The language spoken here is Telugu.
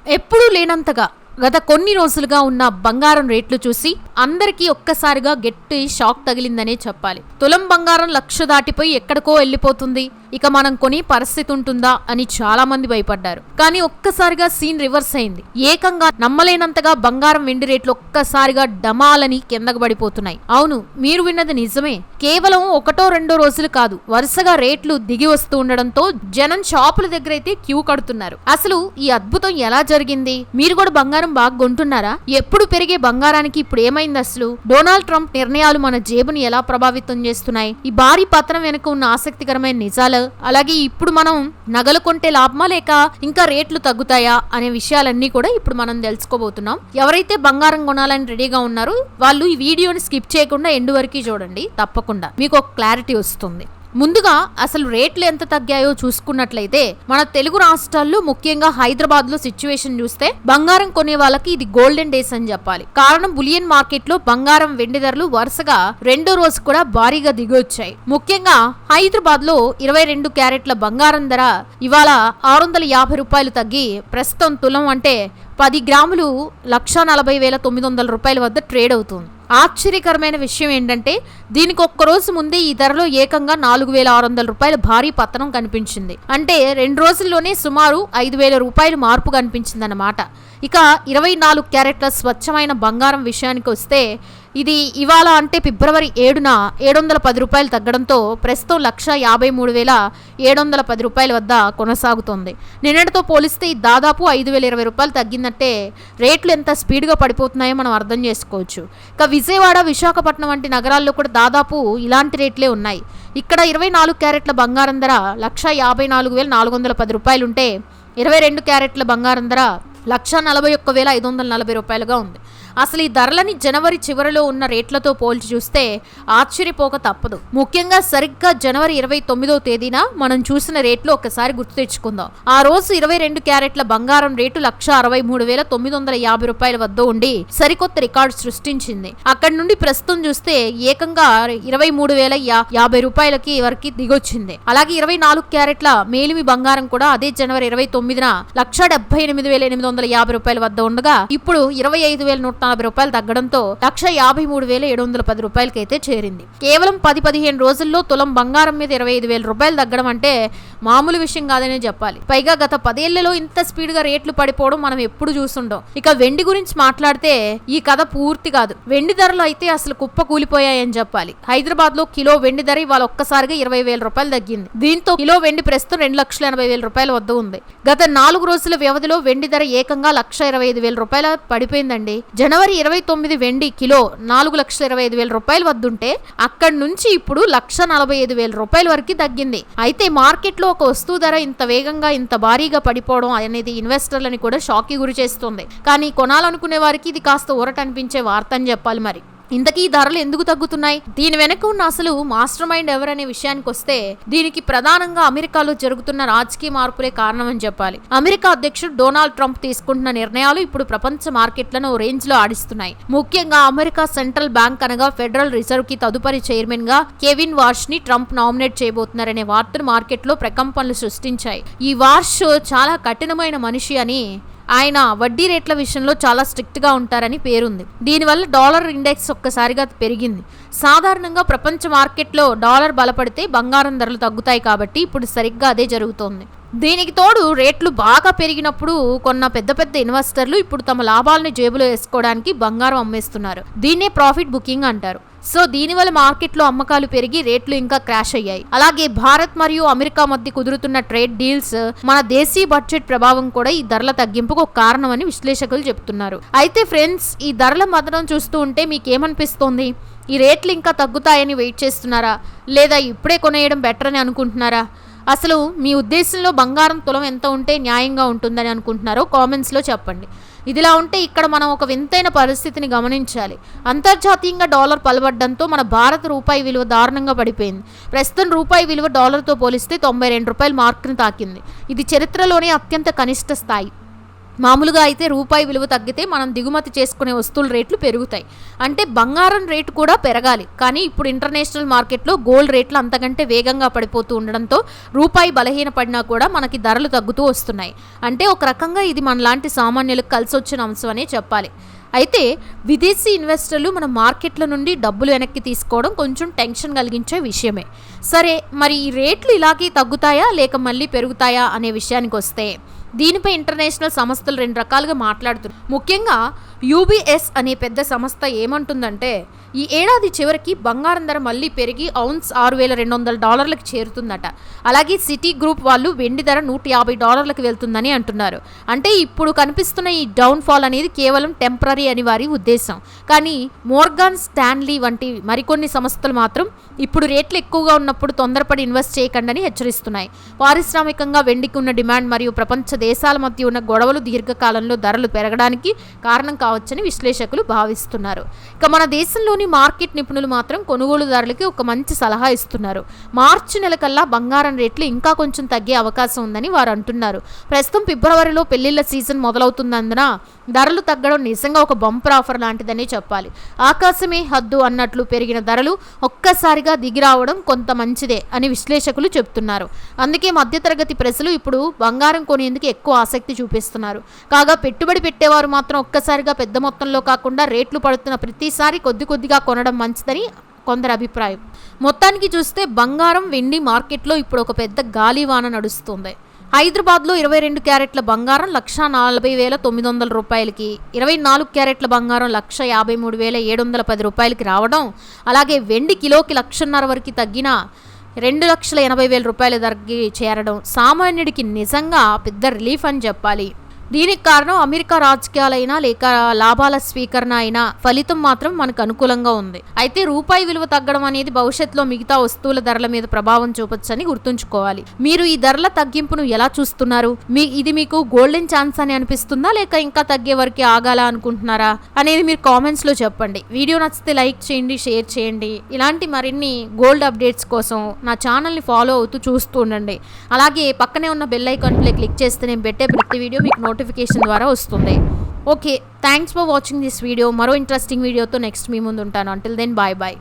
ఎప్పుడూ లేనంతగా గత కొన్ని రోజులుగా ఉన్న బంగారం రేట్లు చూసి అందరికీ ఒక్కసారిగా గట్టి షాక్ తగిలిందనే చెప్పాలి. తులం బంగారం 1,00,000 దాటిపోయి ఎక్కడికో వెళ్ళిపోతుంది, ఇక మనం కొని పరిస్థితి ఉంటుందా అని చాలా మంది భయపడ్డారు. కానీ ఒక్కసారిగా సీన్ రివర్స్ అయింది. ఏకంగా నమ్మలేనంతగా బంగారం వెండి రేట్లు ఒక్కసారిగా డమాలని కిందకు పడిపోతున్నాయి. అవును, మీరు విన్నది నిజమే. కేవలం 1-2 రోజులు కాదు, వరుసగా రేట్లు దిగి వస్తూ ఉండడంతో జనం షాపుల దగ్గర అయితే క్యూ కడుతున్నారు. అసలు ఈ అద్భుతం ఎలా జరిగింది? మీరు కూడా బంగారం బాగా కొంటున్నారా? ఎప్పుడు పెరిగే బంగారానికి ఇప్పుడు ఏమైంది? అసలు డొనాల్డ్ ట్రంప్ నిర్ణయాలు మన జేబుని ఎలా ప్రభావితం చేస్తున్నాయి? ఈ భారీ పతనం వెనుక ఉన్న ఆసక్తికరమైన నిజాలు, అలాగే ఇప్పుడు మనం నగలు కొంటే లాభమా లేక ఇంకా రేట్లు తగ్గుతాయా అనే విషయాలన్నీ కూడా ఇప్పుడు మనం తెలుసుకోబోతున్నాం. ఎవరైతే బంగారం కొనాలని రెడీగా ఉన్నారో వాళ్ళు ఈ వీడియోని స్కిప్ చేయకుండా ఎండ్ వరకు చూడండి. తప్పకుండా మీకు ఒక క్లారిటీ వస్తుంది. ముందుగా అసలు రేట్లు ఎంత తగ్గాయో చూసుకున్నట్లయితే మన తెలుగు రాష్ట్రాల్లో ముఖ్యంగా హైదరాబాద్ లో సిచ్యువేషన్ చూస్తే బంగారం కొనే వాళ్ళకి ఇది గోల్డెన్ డేస్ అని చెప్పాలి. కారణం బులియన్ మార్కెట్ లో బంగారం వెండి ధరలు వరుసగా 2వ రోజు కూడా భారీగా దిగొచ్చాయి. ముఖ్యంగా హైదరాబాద్ లో 22 క్యారెట్ల బంగారం ధర ఇవాళ 650 రూపాయలు తగ్గి ప్రస్తుతం తులం అంటే 10 గ్రాములు 1,40,900 రూపాయల వద్ద ట్రేడ్ అవుతుంది. ఆశ్చర్యకరమైన విషయం ఏంటంటే దీనికి ఒక్కరోజు ముందే ఈ ధరలో ఏకంగా 4,600 రూపాయల భారీ పతనం కనిపించింది. అంటే 2 రోజుల్లోనే సుమారు 5,000 రూపాయలు మార్పు కనిపించిందన్నమాట. ఇక 24 క్యారెట్ల స్వచ్ఛమైన బంగారం విషయానికి వస్తే ఇది ఇవాళ అంటే ఫిబ్రవరి 7న 710 రూపాయలు తగ్గడంతో ప్రస్తుతం 1,53,710 రూపాయల వద్ద కొనసాగుతోంది. నిన్నటితో పోలిస్తే దాదాపు 5,020 రూపాయలు తగ్గిందంటే రేట్లు ఎంత స్పీడ్గా పడిపోతున్నాయో మనం అర్థం చేసుకోవచ్చు. ఇక విజయవాడ, విశాఖపట్నం వంటి నగరాల్లో కూడా దాదాపు ఇలాంటి రేట్లే ఉన్నాయి. ఇక్కడ 24 క్యారెట్ల బంగారం ధర 1,54,410 రూపాయలు ఉంటే 22 క్యారెట్ల బంగారం ధర 1,41,540 రూపాయలుగా ఉంది. అసలు ఈ ధరలని జనవరి చివరిలో ఉన్న రేట్లతో పోల్చి చూస్తే ఆశ్చర్యపోక తప్పదు. ముఖ్యంగా సరిగ్గా జనవరి 29వ తేదీన మనం చూసిన రేట్లు ఒకసారి గుర్తు తెచ్చుకుందాం. ఆ రోజు 22 క్యారెట్ల బంగారం రేటు 1,63,950 రూపాయల వద్ద ఉండి సరికొత్త రికార్డు సృష్టించింది. అక్కడి నుండి ప్రస్తుతం చూస్తే ఏకంగా 23,050 రూపాయలకి వరకు దిగొచ్చింది. అలాగే 24 క్యారెట్ల మేలిమి బంగారం కూడా అదే జనవరి 29న 1,78,850 రూపాయల వద్ద ఉండగా ఇప్పుడు 25,140 రూపాయలు తగ్గడంతో 1,53,710 రూపాయలకైతే చేరింది. కేవలం 10-15 రోజుల్లో తులం బంగారం మీద 25,000 రూపాయలు తగ్గడం అంటే మామూలు విషయం కాదనే చెప్పాలి. పైగా గత 10 ఏళ్లలో ఇంత స్పీడ్ గా రేట్లు పడిపోవడం మనం ఎప్పుడు చూస్తుండం. ఇక వెండి గురించి మాట్లాడితే ఈ కథ పూర్తి కాదు. వెండి ధరలు అయితే అసలు కుప్ప కూలిపోయాయని చెప్పాలి. హైదరాబాద్ లో కిలో వెండి ధర ఇవాళ ఒక్కసారిగా 20,000 రూపాయలు తగ్గింది. దీంతో కిలో వెండి ప్రస్తుతం 2,80,000 రూపాయల వద్ద ఉంది. గత 4 రోజుల వ్యవధిలో వెండి ధర ఏకంగా 1,25,000 రూపాయల పడిపోయిందండి. జనవరి 29 వెండి కిలో 4,25,000 రూపాయల వద్దుంటే అక్కడి నుంచి ఇప్పుడు 1,45,000 రూపాయల వరకు తగ్గింది. అయితే మార్కెట్ లో ఒక వస్తువు ధర ఇంత వేగంగా ఇంత భారీగా పడిపోవడం అనేది ఇన్వెస్టర్లని కూడా షాక్ కి గురి చేస్తుంది. కానీ కొనాలనుకునే వారికి ఇది కాస్త ఊరట అనిపించే వార్త అని చెప్పాలి. మరి ఇంతకీ ధరలు ఎందుకు తగ్గుతున్నాయి? దీని వెనక ఉన్న అసలు మాస్టర్ మైండ్ ఎవరనే విషయానికి వస్తే దీనికి ప్రధానంగా అమెరికాలో జరుగుతున్న రాజకీయ మార్పులే కారణమని చెప్పాలి. అమెరికా అధ్యక్షుడు డొనాల్డ్ ట్రంప్ తీసుకుంటున్న నిర్ణయాలు ఇప్పుడు ప్రపంచ మార్కెట్లను రేంజ్ లో ఆడిస్తున్నాయి. ముఖ్యంగా అమెరికా సెంట్రల్ బ్యాంక్ అనగా ఫెడరల్ రిజర్వ్ కి తదుపరి చైర్మన్ గా కెవిన్ వార్ష్ ని ట్రంప్ నామినేట్ చేయబోతున్నారనే వార్తలు మార్కెట్ లో ప్రకంపనలు సృష్టించాయి. ఈ వార్ష్ చాలా కఠినమైన మనిషి అని, ఆయన వడ్డీ రేట్ల విషయంలో చాలా స్ట్రిక్ట్ గా ఉంటారని పేరుంది. దీనివల్ల డాలర్ ఇండెక్స్ ఒక్కసారిగా పెరిగింది. సాధారణంగా ప్రపంచ మార్కెట్లో డాలర్ బలపడితే బంగారం ధరలు తగ్గుతాయి కాబట్టి ఇప్పుడు సరిగ్గా అదే జరుగుతోంది. దీనికి తోడు రేట్లు బాగా పెరిగినప్పుడు కొన్న పెద్ద పెద్ద ఇన్వెస్టర్లు ఇప్పుడు తమ లాభాలను జేబులో వేసుకోవడానికి బంగారం అమ్మేస్తున్నారు. దీన్నే ప్రాఫిట్ బుకింగ్ అంటారు. సో దీనివల్ల మార్కెట్లో అమ్మకాలు పెరిగి రేట్లు ఇంకా క్రాష్ అయ్యాయి. అలాగే భారత్ మరియు అమెరికా మధ్య కుదురుతున్న ట్రేడ్ డీల్స్, మన దేశీయ బడ్జెట్ ప్రభావం కూడా ఈ ధరల తగ్గింపుకు ఒక కారణమని విశ్లేషకులు చెప్తున్నారు. అయితే ఫ్రెండ్స్, ఈ ధరల మదనం చూస్తూ ఉంటే మీకేమనిపిస్తోంది? ఈ రేట్లు ఇంకా తగ్గుతాయని వెయిట్ చేస్తున్నారా, లేదా ఇప్పుడే కొనేయడం బెటర్ అని అనుకుంటున్నారా? అసలు మీ ఉద్దేశంలో బంగారం తులం ఎంత ఉంటే న్యాయంగా ఉంటుందని అనుకుంటున్నారో కామెంట్స్లో చెప్పండి. ఇదిలా ఉంటే ఇక్కడ మనం ఒక వింతైన పరిస్థితిని గమనించాలి. అంతర్జాతీయంగా డాలర్ పలబడ్డంతో మన భారత రూపాయి విలువ దారుణంగా పడిపోయింది. ప్రస్తుతం రూపాయి విలువ డాలర్తో పోలిస్తే 92 రూపాయల మార్కును తాకింది. ఇది చరిత్రలోనే అత్యంత కనిష్ట స్థాయి. మామూలుగా అయితే రూపాయి విలువ తగ్గితే మనం దిగుమతి చేసుకునే వస్తువుల రేట్లు పెరుగుతాయి. అంటే బంగారం రేటు కూడా పెరగాలి. కానీ ఇప్పుడు ఇంటర్నేషనల్ మార్కెట్లో గోల్డ్ రేట్లు అంతకంటే వేగంగా పడిపోతూ ఉండడంతో రూపాయి బలహీనపడినా కూడా మనకి ధరలు తగ్గుతూ వస్తున్నాయి. అంటే ఒక రకంగా ఇది మనలాంటి సామాన్యులకు కలిసి వచ్చిన అంశం అనే చెప్పాలి. అయితే విదేశీ ఇన్వెస్టర్లు మన మార్కెట్ల నుండి డబ్బులు వెనక్కి తీసుకోవడం కొంచెం టెన్షన్ కలిగించే విషయమే. సరే, మరి ఈ రేట్లు ఇలాగే తగ్గుతాయా లేక మళ్ళీ పెరుగుతాయా అనే విషయానికి వస్తే దీనిపై ఇంటర్నేషనల్ సంస్థలు 2 రకాలుగా మాట్లాడుతున్నాయి. ముఖ్యంగా యూబీఎస్ అనే పెద్ద సంస్థ ఏమంటుందంటే ఈ ఏడాది చివరికి బంగారం ధర మళ్ళీ పెరిగి ఔన్స్ $6,200 చేరుతుందట. అలాగే సిటీ గ్రూప్ వాళ్ళు వెండి ధర $150 వెళ్తుందని అంటున్నారు. అంటే ఇప్పుడు కనిపిస్తున్న ఈ డౌన్ ఫాల్ అనేది కేవలం టెంపరీ అని వారి ఉద్దేశం. కానీ మోర్గాన్ స్టాన్లీ వంటి మరికొన్ని సంస్థలు మాత్రం ఇప్పుడు రేట్లు ఎక్కువగా ఉన్నప్పుడు తొందరపడి ఇన్వెస్ట్ చేయకండి హెచ్చరిస్తున్నాయి. పారిశ్రామికంగా వెండికి ఉన్న డిమాండ్ మరియు ప్రపంచ దేశాల మధ్య ఉన్న గొడవలు దీర్ఘకాలంలో ధరలు పెరగడానికి కారణం కావచ్చని విశ్లేషకులు భావిస్తున్నారు. ఇక మన దేశంలోని మార్కెట్ నిపుణులు మాత్రం కొనుగోలుదారులకి ఒక మంచి సలహా ఇస్తున్నారు. మార్చి నెల కల్లా బంగారం రేట్లు ఇంకా కొంచెం తగ్గే అవకాశం ఉందని వారు అంటున్నారు. ప్రస్తుతం ఫిబ్రవరిలో పెళ్లిళ్ల సీజన్ మొదలవుతున్నందున ధరలు తగ్గడం నిజంగా ఒక బంపర్ ఆఫర్ లాంటిదని చెప్పాలి. ఆకాశమే హద్దు అన్నట్లు పెరిగిన ధరలు ఒక్కసారిగా దిగిరావడం కొంత మంచిదే అని విశ్లేషకులు చెబుతున్నారు. అందుకే మధ్యతరగతి ప్రజలు ఇప్పుడు బంగారం కొనేందుకు ఎక్కువ ఆసక్తి చూపిస్తున్నారు. కాగా పెట్టుబడి పెట్టేవారు మాత్రం ఒక్కసారిగా పెద్ద మొత్తంలో కాకుండా రేట్లు పడుతున్న ప్రతిసారి కొద్ది కొద్దిగా కొనడం మంచిదని కొందరి అభిప్రాయం. మొత్తానికి చూస్తే బంగారం వెండి మార్కెట్లో ఇప్పుడు ఒక పెద్ద గాలివాన నడుస్తుంది. హైదరాబాద్లో 22 క్యారెట్ల బంగారం $1,40,900, 24 క్యారెట్ల బంగారం $1,53,710 రావడం, అలాగే వెండి కిలోకి $1,50,000 వరకు తగ్గిన $2,80,000 ధరకి చేరడం సామాన్యుడికి నిజంగా పెద్ద రిలీఫ్ అని చెప్పాలి. దీనికి కారణం అమెరికా రాజకీయాలైనా లేక లాభాల స్వీకరణ అయినా ఫలితం మాత్రం మనకు అనుకూలంగా ఉంది. అయితే రూపాయి విలువ తగ్గడం అనేది భవిష్యత్తులో మిగతా వస్తువుల ధరల మీద ప్రభావం చూపొచ్చని గుర్తుంచుకోవాలి. మీరు ఈ ధరల తగ్గింపును ఎలా చూస్తున్నారు? ఇది మీకు గోల్డెన్ ఛాన్స్ అని అనిపిస్తుందా లేక ఇంకా తగ్గే వరకు ఆగాల అనుకుంటున్నారా అనేది మీరు కామెంట్స్ లో చెప్పండి. వీడియో నచ్చితే లైక్ చేయండి, షేర్ చేయండి. ఇలాంటి మరిన్ని గోల్డ్ అప్డేట్స్ కోసం నా ఛానల్ని ఫాలో అవుతూ చూస్తూ ఉండండి. అలాగే పక్కనే ఉన్న బెల్ ఐకాన్ ప్లే క్లిక్ చేస్తే నేను పెట్టే ప్రతి వీడియో మీకు నోటిఫికేషన్ ద్వారా వస్తుంది. Okay, thanks for watching this video. మరో ఇంట్రెస్టింగ్ వీడియోతో నెక్స్ట్ మీ ముందు ఉంటాను. Until then bye bye.